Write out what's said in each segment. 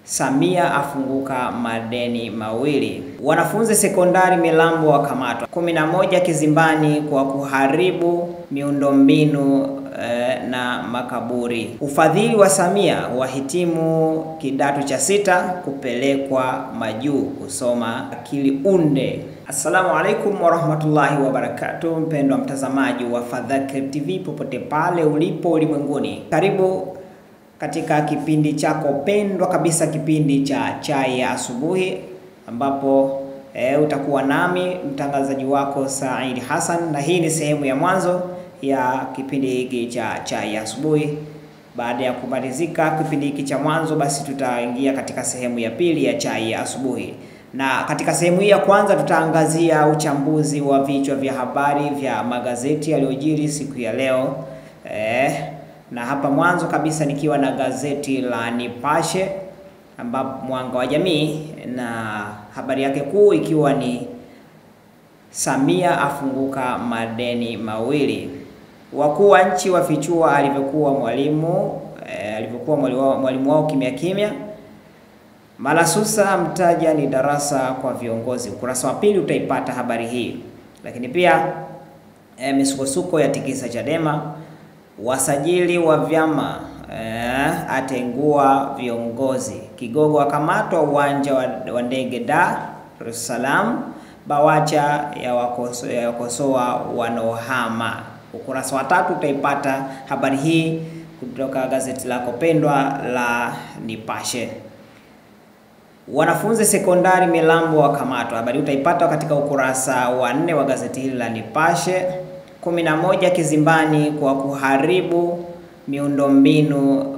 Samia afunguka madeni mawili. Wanafunzi sekondari Milambo wakamatwa. 11 kizimbani kwa kuharibu miundombinu na makaburi. Ufadhili wa Samia wahitimu kidato cha 6 kupelekwa majuu kusoma akili unde. Assalamu alaikum warahmatullahi wabarakatuh. Mpendwa mtazamaji wa Fadhakir TV popote pale ulipo ulimwenguni, karibu katika kipindi chako pendwa kabisa, kipindi cha Chai ya Asubuhi, ambapo utakuwa nami mtangazaji wako Said Hassan, na hii ni sehemu ya mwanzo ya kipindi hiki cha Chai ya Asubuhi. Baada ya kumalizika kipindi hiki cha mwanzo, basi tutaingia katika sehemu ya pili ya Chai ya Asubuhi. Na katika sehemu hii ya kwanza tutaangazia uchambuzi wa vichwa vya habari vya magazeti yaliyojiri siku ya leo. Na hapa mwanzo kabisa nikiwa na gazeti la Nipashe, ambapo Mwanga wa Jamii, na habari yake kuu ikiwa ni Samia afunguka madeni mawili. Wakuu wa nchi wafichua alivyokuwa mwalimu wao kimya kimya. Malasusa mtaja ni darasa kwa viongozi. Ukurasa wa pili utaipata habari hii. Lakini pia misukosuko ya tikisa Chadema. Wasajili wa vyama atengua viongozi. Kigogo akamatwa uwanja wa ndege Dar es Salaam. Bawacha ya wakosoa wanohama. Ukurasa wa 3 utaipata habari hii kutoka gazeti lako pendwa la Nipashe. Wanafunzi sekondari Milambo wakamatwa. Habari utaipata katika ukurasa wa 4 wa gazeti hili la Nipashe. 11 kizimbani kwa kuharibu miundombinu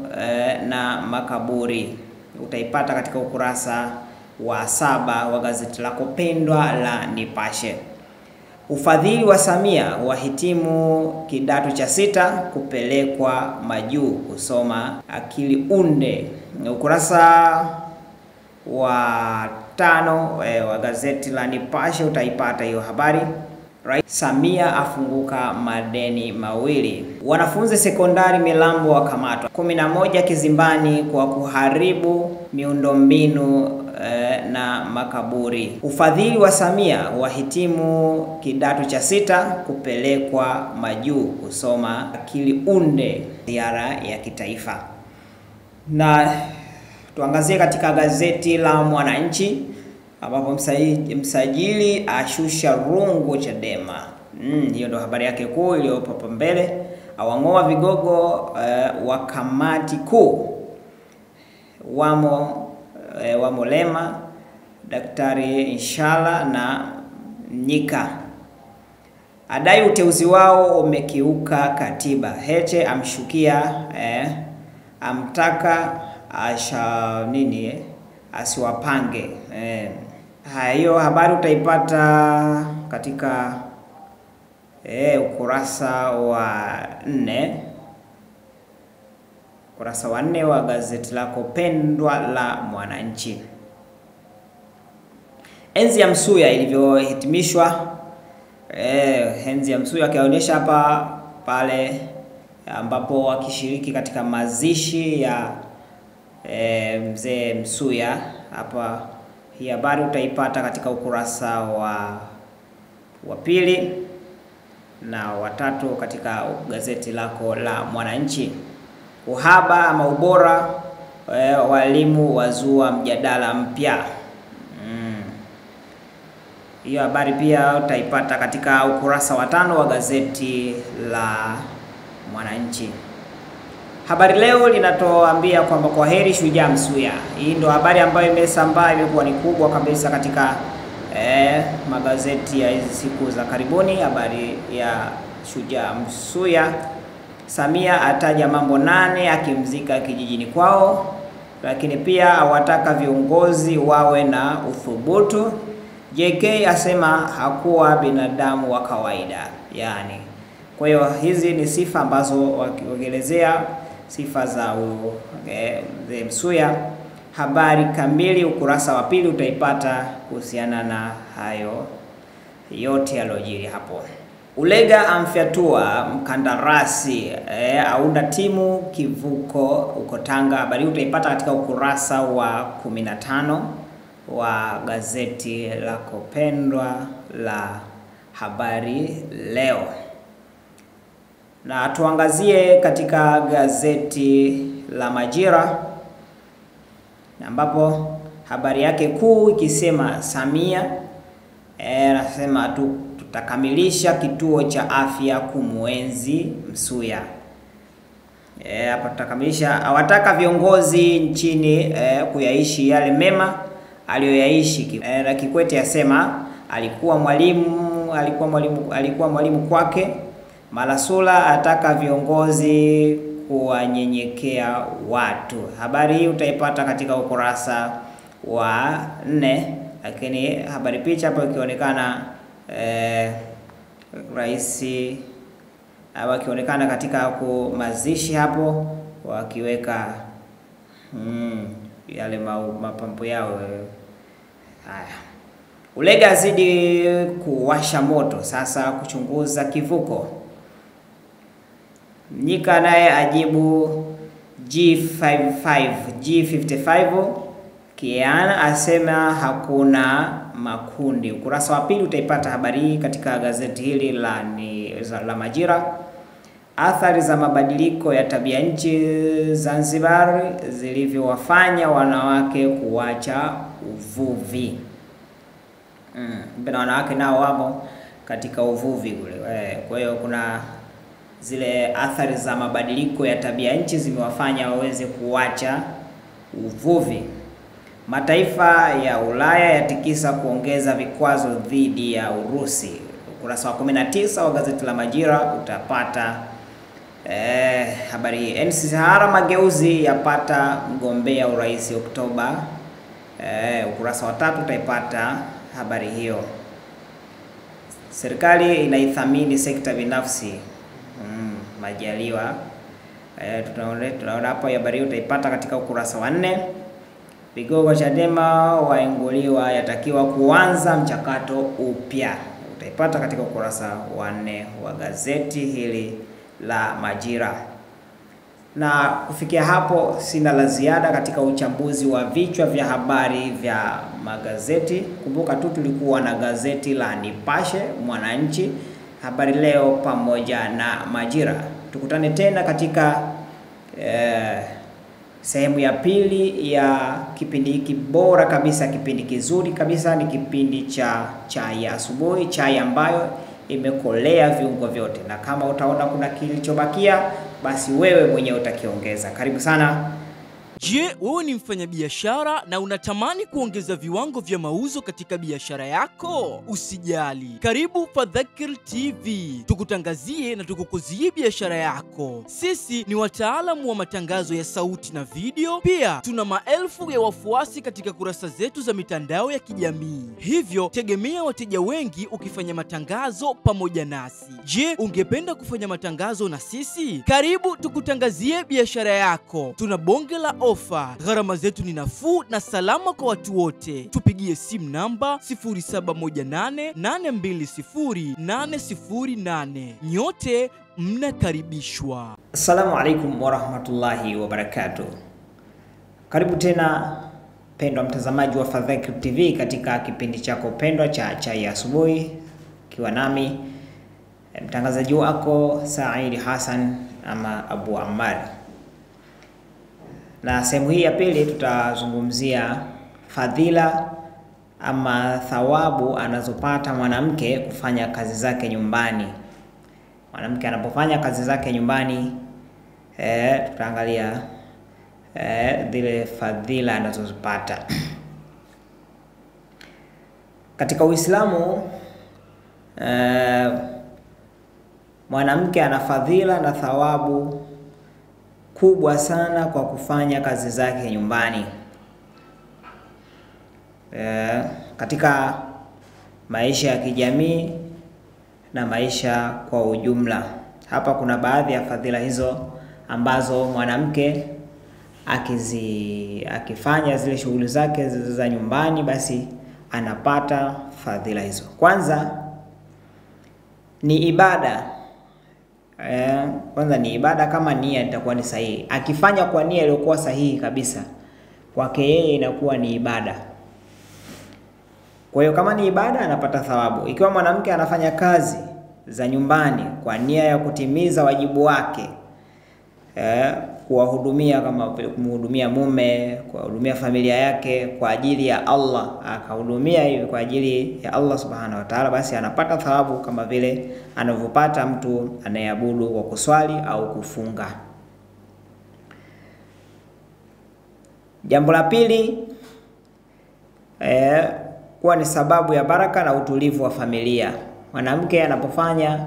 na makaburi. Utaipata katika ukurasa wa 7 wa gazeti lako pendwa la Nipashe. Ufadhili wa Samia wahitimu kidato cha 6 kupelekwa majuu kusoma akili unde. Ukurasa wa 5 wa gazeti la Nipashe utaipata hiyo habari. Samia afunguka madeni mawili. Wanafunzi sekondari Milambo wakamatwa. 11 kizimbani kwa kuharibu miundombinu na makaburi. Ufadhili wa Samia wahitimu kidato cha 6 kupelekwa majuu kusoma akili unde, ziara ya kitaifa. Na tuangazie katika gazeti la Mwananchi, ambapo msajili ashusha rungu Chadema. Hiyo ndo habari yake kuu iliyopo hapo mbele. Awang'oa vigogo wa kamati kuu. Wamo Lema, Daktari Inshallah na Mnyika. Adai uteuzi wao umekiuka katiba. Heche amshukia amtaka asiwapange. Hiyo habari utaipata katika ukurasa wa 4. Ukurasa wa 4 wa gazeti lako pendwa la Mwananchi. Enzi ya Msuya ilivyohitimishwa. Enzi ya Msuya akionyesha hapa pale ambapo wakishiriki katika mazishi ya mzee Msuya. Hapa hii habari utaipata katika ukurasa wa 2 na wa 3 katika gazeti lako la Mwananchi. Uhaba ama ubora walimu wazua mjadala mpya. Hiyo habari pia utaipata katika ukurasa wa 5 wa gazeti la Mwananchi. Habari Leo linatoambia kwamba kwa heri shujaa Msuya. Hii ndio habari ambayo imesambaa, imekuwa ni kubwa kabisa katika magazeti ya hizi siku za karibuni. Habari ya shujaa Msuya. Samia ataja mambo 8 akimzika kijijini kwao, lakini pia awataka viongozi wawe na uthubutu. JK asema hakuwa binadamu wa kawaida. Kwa hiyo hizi ni sifa ambazo wakielezea sifa za mzee Msuya. Habari kamili ukurasa wa 2 utaipata kuhusiana na hayo yote yaliyojiri hapo. Ulega amfyatua mkandarasi aunda timu kivuko uko Tanga. Habari utaipata katika ukurasa wa 15 wa gazeti lako pendwa la Habari Leo. Na tuangazie katika gazeti la Majira, ambapo habari yake kuu ikisema Samia anasema tutakamilisha kituo cha afya kumuenzi Msuya. Hapa tutakamilisha, awataka viongozi nchini kuyaishi yale mema aliyoyaishi. Na Kikwete asema alikuwa mwalimu kwake. Malasula ataka viongozi kuwanyenyekea watu. Habari hii utaipata katika ukurasa wa 4, lakini habari picha hapo ikionekana rais wakionekana katika kumazishi hapo wakiweka yale mapambo yao. Haya, Ulega azidi kuwasha moto sasa kuchunguza kivuko. Mnyika naye ajibu G55. Kiana asema hakuna makundi. Ukurasa wa 2 utaipata habari hii katika gazeti hili la Majira. Athari za mabadiliko ya tabia nchi Zanzibar zilivyowafanya wanawake kuacha uvuvi. Mbona wanawake nao wamo katika uvuvi kule. Kwa hiyo kuna zile athari za mabadiliko ya tabia nchi zimewafanya waweze kuacha uvuvi. Mataifa ya Ulaya yatikisa kuongeza vikwazo dhidi ya Urusi. Ukurasa wa 19 wa gazeti la Majira utapata habari hii. NCCR mageuzi yapata mgombea urais Oktoba. Ukurasa wa 3 utaipata habari hiyo. Serikali inaithamini sekta binafsi. Majaliwa. Tunaona hapo habari hiyo utaipata katika ukurasa wa 4. Vigogo Chadema waenguliwa yatakiwa kuanza mchakato upya. Utaipata katika ukurasa wa 4 wa gazeti hili la Majira. Na kufikia hapo sina la ziada katika uchambuzi wa vichwa vya habari vya magazeti. Kumbuka tu tulikuwa na gazeti la Nipashe, Mwananchi, Habari Leo pamoja na Majira. Tukutane tena katika sehemu ya pili ya kipindi hiki bora kabisa, kipindi kizuri kabisa, ni kipindi cha chai ya asubuhi, chai ambayo imekolea viungo vyote, na kama utaona kuna kilichobakia basi wewe mwenyewe utakiongeza. Karibu sana. Je, wewe ni mfanyabiashara na unatamani kuongeza viwango vya mauzo katika biashara yako? Usijali. Karibu Fadhakir TV. Tukutangazie na tukukuzie biashara yako. Sisi ni wataalamu wa matangazo ya sauti na video. Pia tuna maelfu ya wafuasi katika kurasa zetu za mitandao ya kijamii. Hivyo tegemea wateja wengi ukifanya matangazo pamoja nasi. Je, ungependa kufanya matangazo na sisi? Karibu tukutangazie biashara yako. Tuna bonge la ofa. Gharama zetu ni nafuu na salama kwa watu wote. Tupigie simu namba 0718820808. Nyote mnakaribishwa. Assalamu alaikum warahmatullahi wabarakatuh. Karibu tena pendwa mtazamaji wa Fadhakir TV katika kipindi chako pendwa cha chai ya asubuhi, kiwa nami mtangazaji wako Said Hassan ama Abu Ammar. Na sehemu hii ya pili tutazungumzia fadhila ama thawabu anazopata mwanamke kufanya kazi zake nyumbani. Mwanamke anapofanya kazi zake nyumbani, tutaangalia zile fadhila anazozipata. Katika Uislamu mwanamke ana fadhila na thawabu kubwa sana kwa kufanya kazi zake nyumbani. Katika maisha ya kijamii na maisha kwa ujumla. Hapa kuna baadhi ya fadhila hizo ambazo mwanamke akifanya zile shughuli zake za nyumbani basi anapata fadhila hizo. Kwanza, ni ibada. Kwanza ni ibada kama nia itakuwa ni sahihi. Akifanya kwa nia iliyokuwa sahihi kabisa, kwake yeye inakuwa ni ibada. Kwa hiyo kama ni ibada anapata thawabu. Ikiwa mwanamke anafanya kazi za nyumbani kwa nia ya kutimiza wajibu wake, kuwahudumia, kama kumhudumia mume, kuwahudumia familia yake kwa ajili ya Allah, akahudumia hivi kwa ajili ya Allah subhanahu wa ta'ala, basi anapata thawabu kama vile anavyopata mtu anayeabudu kwa kuswali au kufunga. Jambo la pili, kuwa ni sababu ya baraka na utulivu wa familia. Mwanamke anapofanya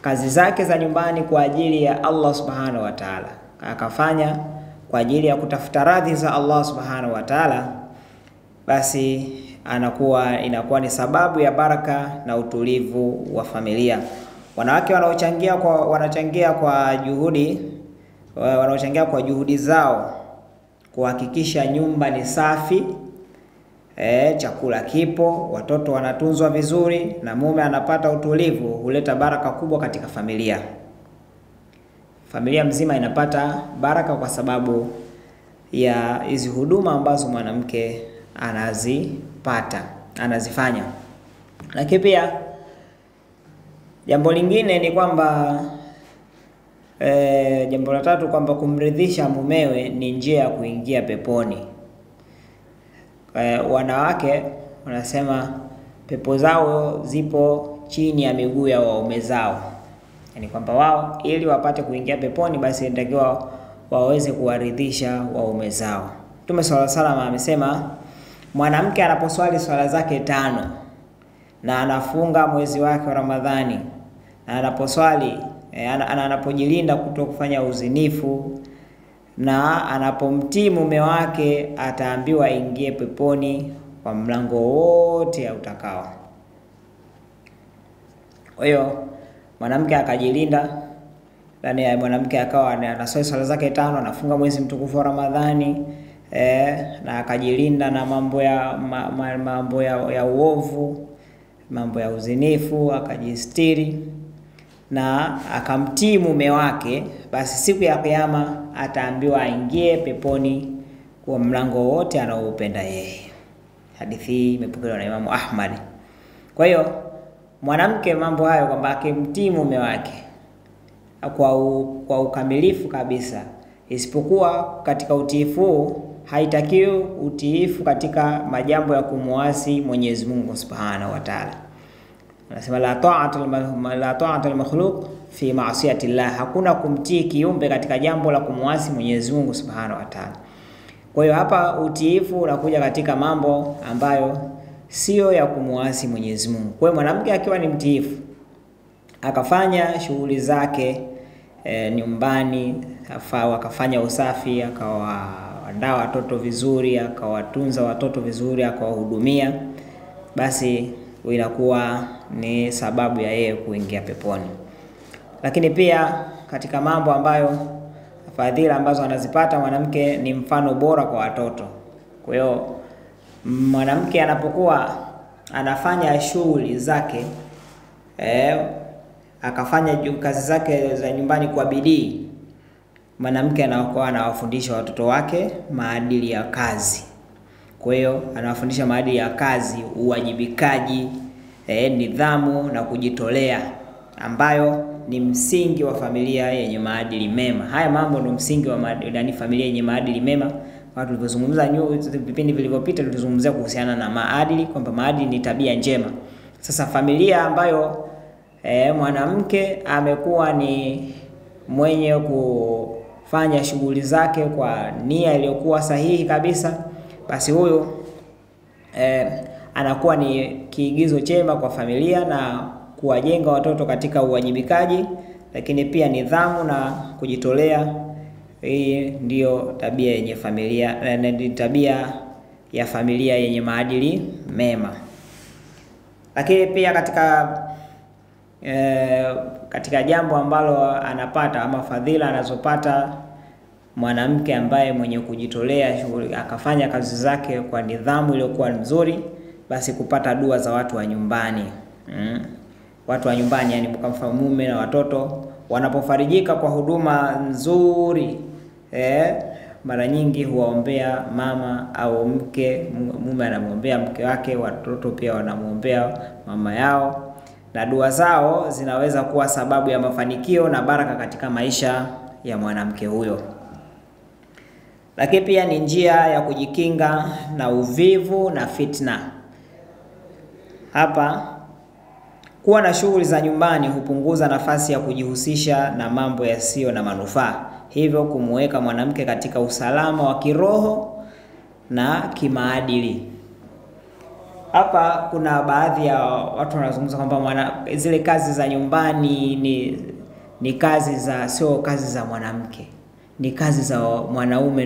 kazi zake za nyumbani kwa ajili ya Allah subhanahu wa ta'ala, akafanya kwa ajili ya kutafuta radhi za Allah subhanahu wa ta'ala, basi inakuwa ni sababu ya baraka na utulivu wa familia. Wanawake wanachangia kwa juhudi zao kuhakikisha nyumba ni safi, chakula kipo, watoto wanatunzwa vizuri na mume anapata utulivu, huleta baraka kubwa katika familia. Familia mzima inapata baraka kwa sababu ya hizi huduma ambazo mwanamke anazifanya. Lakini pia jambo lingine ni kwamba jambo la tatu, kwamba kumridhisha mumewe ni njia ya kuingia peponi. Wanawake wanasema pepo zao zipo chini ya miguu ya waume zao. Yaani kwamba wao ili wapate kuingia peponi, basi inatakiwa waweze kuwaridhisha waume zao. Mtume sallallahu alaihi wasallam amesema mwanamke anaposwali swala zake 5 na anafunga mwezi wake wa Ramadhani, na anaposwali anapojilinda kutoka kufanya uzinifu, na anapomtii mume wake, ataambiwa ingie peponi kwa mlango wote utakao. Kwa hiyo mwanamke akajilinda, yani mwanamke akawa anaswali swala zake 5, anafunga mwezi mtukufu wa Ramadhani, na akajilinda na mambo ya uovu, mambo ya uzinifu, akajistiri na akamtii mume wake, basi siku ya kiyama ataambiwa aingie peponi kwa mlango wote anaoupenda yeye. Hadithi hii imepokelewa na Imam Ahmad. Kwa hiyo mwanamke mambo hayo, kwamba akimtii mume wake kwa ukamilifu kabisa, isipokuwa katika utiifu haitakiwi utiifu katika majambo ya kumuasi Mwenyezi Mungu Subhanahu wa Ta'ala. Anasema la ta'ata al-makhluq fi ma'siyati Allah, hakuna kumtii kiumbe katika jambo la kumuasi Mwenyezi Mungu Subhanahu wa Ta'ala. Kwa hiyo hapa utiifu unakuja katika mambo ambayo sio ya kumuasi Mwenyezi Mungu. Kwa hiyo mwanamke akiwa ni mtiifu, akafanya shughuli zake nyumbani, akafanya usafi, akawaandaa watoto vizuri, akawatunza watoto vizuri, akawahudumia, basi inakuwa ni sababu ya yeye kuingia peponi. Lakini pia katika mambo ambayo fadhila ambazo anazipata mwanamke, ni mfano bora kwa watoto. Kwa hiyo mwanamke anapokuwa anafanya shughuli zake, akafanya kazi zake za nyumbani kwa bidii, mwanamke anakuwa anawafundisha watoto wake maadili ya kazi. Kwa hiyo anawafundisha maadili ya kazi, uwajibikaji, nidhamu na kujitolea, ambayo ni msingi wa familia yenye maadili mema. Haya mambo ndio msingi wa familia yenye maadili mema. Watu tulizozungumza vipindi vilivyopita, tulizungumzia kuhusiana na maadili, kwamba maadili ni tabia njema. Sasa familia ambayo mwanamke amekuwa ni mwenye kufanya shughuli zake kwa nia iliyokuwa sahihi kabisa, basi huyo anakuwa ni kiigizo chema kwa familia na kuwajenga watoto katika uwajibikaji, lakini pia nidhamu na kujitolea. Hii ndiyo tabia yenye familia, ni tabia ya familia yenye maadili mema. Lakini pia katika jambo ambalo anapata ama fadhila anazopata mwanamke ambaye mwenye kujitolea shughuli, akafanya kazi zake kwa nidhamu iliyokuwa nzuri, basi kupata dua za watu wa nyumbani. watu wa nyumbani, yani kama mume na watoto wanapofarijika kwa huduma nzuri, mara nyingi huwaombea mama au mke. Mume anamuombea mke wake, watoto pia wanamuombea mama yao, na dua zao zinaweza kuwa sababu ya mafanikio na baraka katika maisha ya mwanamke huyo. Lakini pia ni njia ya kujikinga na uvivu na fitna. Hapa kuwa na shughuli za nyumbani hupunguza nafasi ya kujihusisha na mambo yasiyo na manufaa, hivyo kumuweka mwanamke katika usalama wa kiroho na kimaadili. Hapa kuna baadhi ya watu wanazungumza kwamba zile kazi za nyumbani ni kazi za, sio kazi za mwanamke, ni kazi za mwanaume,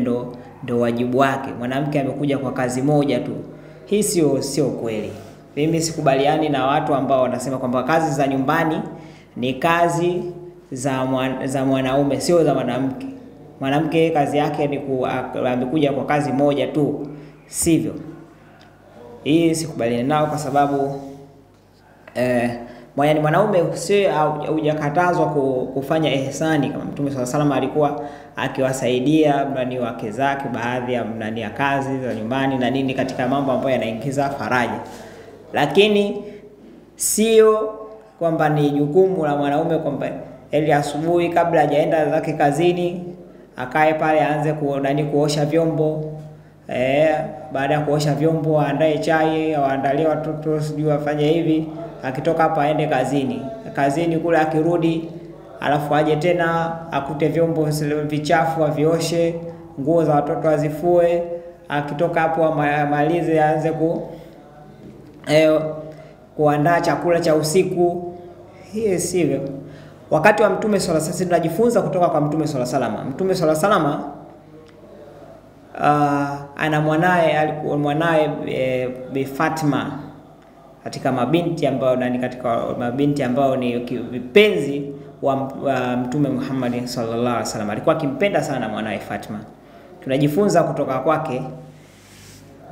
ndo wajibu wake. Mwanamke amekuja kwa kazi moja tu. Hii sio kweli. Mimi sikubaliani na watu ambao wanasema kwamba kazi za nyumbani ni kazi za mwanaume, sio za mwanamke. Mwanamke kazi yake ni amekuja kwa kazi moja tu, sivyo? Hii sikubaliani nao kwa sababu mwanaume sio hujakatazwa kufanya ihsani, kama Mtume SAW alikuwa akiwasaidia wake zake baadhi ya kazi za nyumbani na nini, katika mambo ambayo yanaingiza faraja. Lakini sio kwamba ni jukumu la mwanaume kwamba ili asubuhi kabla hajaenda zake kazini akae pale aanze kuosha vyombo. Baada ya kuosha vyombo aandae chai au aandalie watoto, sijui afanye hivi, akitoka hapa aende kazini kule, akirudi alafu aje tena akute vyombo vichafu avioshe, nguo za watoto azifue, akitoka hapo amalize aanze kuandaa chakula cha usiku. Hii sivyo. Wakati wa Mtume sallallahu alaihi wasallam tunajifunza kutoka kwa Mtume sallallahu alaihi wasallam. Mtume sallallahu alaihi wasallam ana mwanae Bi Fatima, katika mabinti ambao ni vipenzi wa Mtume Muhammad sallallahu alaihi wasallam. Alikuwa akimpenda sana mwanae Fatima. Tunajifunza kutoka kwake.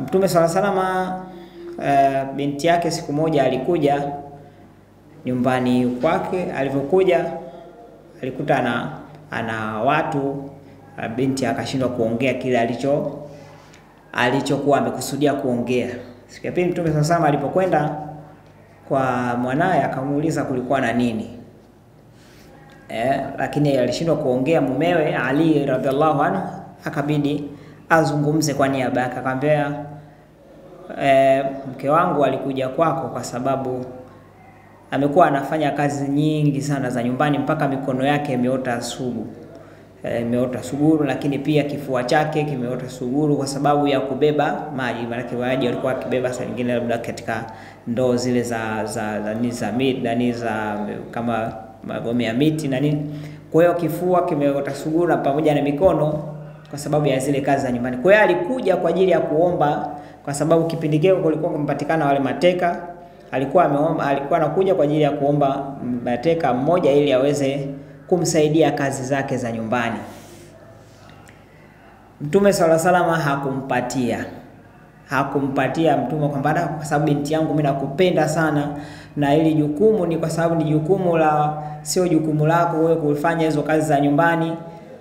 Mtume sallallahu alaihi wasallam, binti yake siku moja alikuja nyumbani kwake. Alivyokuja alikuta ana watu. Binti akashindwa kuongea kile alichokuwa amekusudia kuongea. Siku ya pili Mtume SAW alipokwenda kwa mwanae akamuuliza kulikuwa na nini, lakini alishindwa kuongea. Mumewe Ali radhiallahu anhu akabidi azungumze kwa niaba yake. Akamwambia, mke wangu alikuja kwako kwa sababu amekuwa anafanya kazi nyingi sana za nyumbani mpaka mikono yake imeota suguru, lakini pia kifua chake kimeota suguru kwa sababu ya kubeba maji. Maana maji walikuwa akibeba saa nyingine labda katika ndoo zile za kama magome ya miti na nini. Kwa hiyo kifua kimeota suguru pamoja na mikono kwa sababu ya zile kazi za nyumbani. Kwa hiyo alikuja kwa ajili ya kuomba, kwa sababu kipindi kile kulikuwa kumpatikana wale mateka. Alikuwa anakuja kwa ajili ya kuomba mateka mmoja ili aweze kumsaidia kazi zake za nyumbani. Mtume sallallahu alaihi wasallam hakumpatia Mtume kwamba kwa sababu binti yangu mimi nakupenda sana na ili jukumu ni kwa sababu ni jukumu sio jukumu lako wewe kufanya hizo kazi za nyumbani,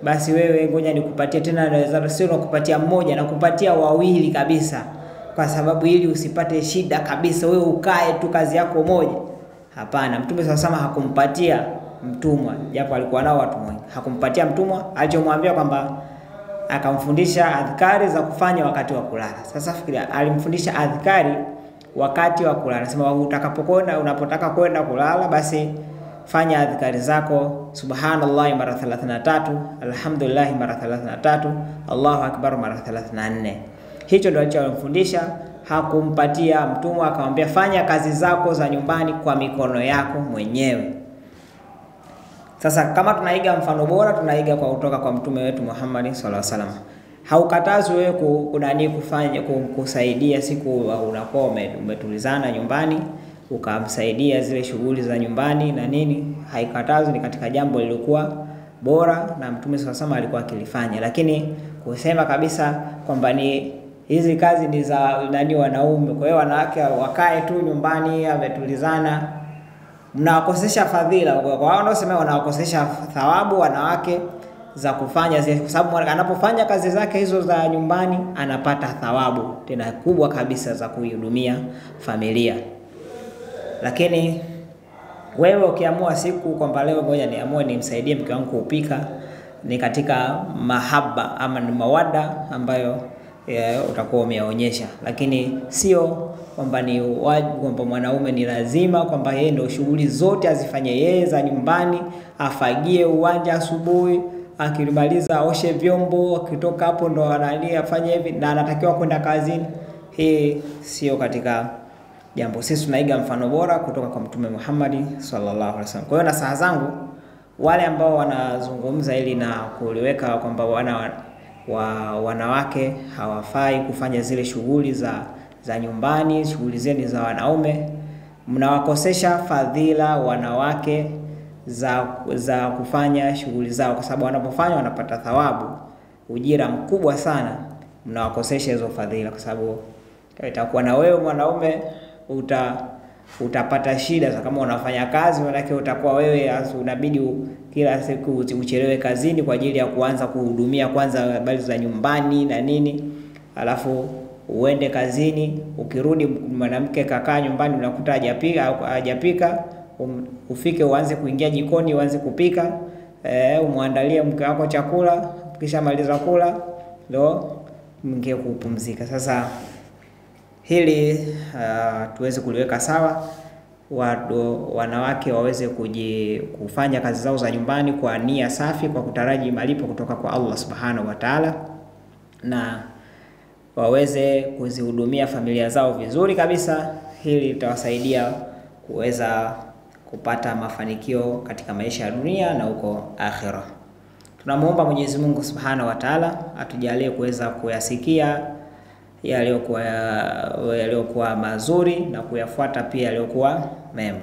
basi wewe ngoja nikupatie tena, sio nakupatia mmoja, nakupatia wawili kabisa, kwa sababu ili usipate shida kabisa, wewe ukae tu kazi yako moja. Hapana, Mtume sallallahu alaihi wasallam hakumpatia mtumwa, japo alikuwa nao watu wengi. Hakumpatia mtumwa. Alichomwambia kwamba akamfundisha adhkari za kufanya wakati wa kulala. Sasa fikiria, alimfundisha adhkari wakati wa kulala. Sema unapotaka kwenda kulala, basi fanya adhkari zako, subhanallah mara 33, alhamdulillah mara 33, Allahu akbar mara 34. Hicho ndio alichomfundisha. Hakumpatia mtumwa, akamwambia fanya kazi zako za nyumbani kwa mikono yako mwenyewe. Sasa kama tunaiga mfano bora, tunaiga kwa kutoka kwa mtume wetu Muhammad sallallahu alaihi wasallam. Haukatazwi wewe kufanya kusaidia siku unakuwa umetulizana nyumbani ukamsaidia zile shughuli za nyumbani na nini, haikatazwi, ni katika jambo lilikuwa bora na mtume sallallahu alaihi wasallam alikuwa akilifanya. Lakini kusema kabisa kwamba ni hizi kazi ni za wanaume, kwa hiyo wanawake wakae tu nyumbani ametulizana, mnawakosesha fadhila. Kwa wao ndio sema wanawakosesha thawabu wanawake za kufanya zile, kwa sababu anapofanya kazi zake hizo za nyumbani anapata thawabu tena kubwa kabisa za kuihudumia familia. Lakini wewe ukiamua siku kwamba leo ngoja niamue nimsaidie mke wangu kupika, ni katika mahaba ama ni mawada ambayo utakuwa umeonyesha, lakini sio kwamba ni wajibu kwamba mwanaume ni lazima kwamba yeye ndio shughuli zote azifanye yeye za nyumbani, afagie uwanja asubuhi, akimaliza aoshe vyombo, akitoka hapo ndo analia afanye hivi na anatakiwa kwenda kazini. Hii sio katika jambo. Sisi tunaiga mfano bora kutoka kwa Mtume Muhammad sallallahu alaihi wasallam. Kwa hiyo nasaha zangu wale ambao wanazungumza ili na kuliweka kwamba wanawake hawafai kufanya zile shughuli za nyumbani, shughuli zenu za wanaume, mnawakosesha fadhila wanawake za kufanya shughuli zao, kwa sababu wanapofanya wanapata thawabu, ujira mkubwa sana. Mnawakosesha hizo fadhila, kwa sababu itakuwa na wewe mwanaume utapata shida. Kama unafanya kazi, maana utakuwa wewe unabidi kila siku uchelewe kazini kwa ajili ya kuanza kuhudumia kwanza habari za nyumbani na nini, alafu uende kazini. Ukirudi mwanamke kakaa nyumbani unakuta hajapika, ufike uanze kuingia jikoni uanze kupika, umwandalie mke wako chakula, kisha maliza kula ndio mnge kupumzika. Sasa hili tuweze kuliweka sawa, wanawake waweze kufanya kazi zao za nyumbani kwa nia safi, kwa kutaraji malipo kutoka kwa Allah Subhanahu wa Ta'ala, na waweze kuzihudumia familia zao vizuri kabisa. Hili litawasaidia kuweza kupata mafanikio katika maisha ya dunia na huko akhera. Tunamuomba Mwenyezi Mungu Subhanahu wa Ta'ala atujalie kuweza kuyasikia yaliyokuwa mazuri na kuyafuata pia yaliyokuwa mema.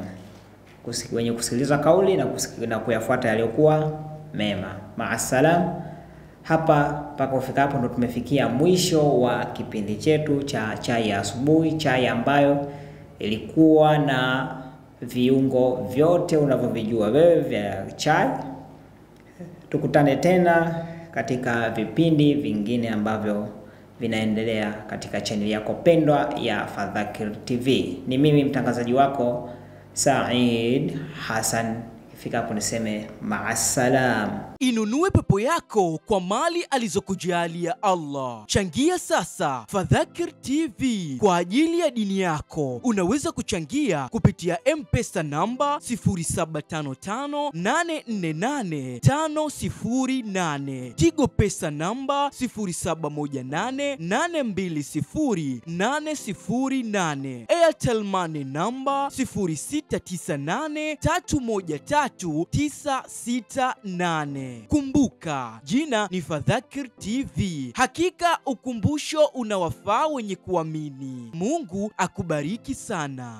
Wenye kusikiliza kauli na kuyafuata yaliyokuwa mema. Maasalam. Hapa mpaka kufika hapo ndo tumefikia mwisho wa kipindi chetu cha chai ya asubuhi, chai ambayo ilikuwa na viungo vyote unavyovijua wewe vya chai. Tukutane tena katika vipindi vingine ambavyo vinaendelea katika channel yako pendwa ya Fadhakir TV. Ni mimi mtangazaji wako Said Hassan. Ifika hapo niseme maasalam. Inunue pepo yako kwa mali alizokujalia Allah. Changia sasa Fadhakir TV kwa ajili ya dini yako. Unaweza kuchangia kupitia M-Pesa namba 0755848508, Tigo Pesa namba 0718820808, Airtel Money namba 0698313968. Kumbuka, jina ni Fadhakir TV. Hakika ukumbusho unawafaa wenye kuamini. Mungu akubariki sana.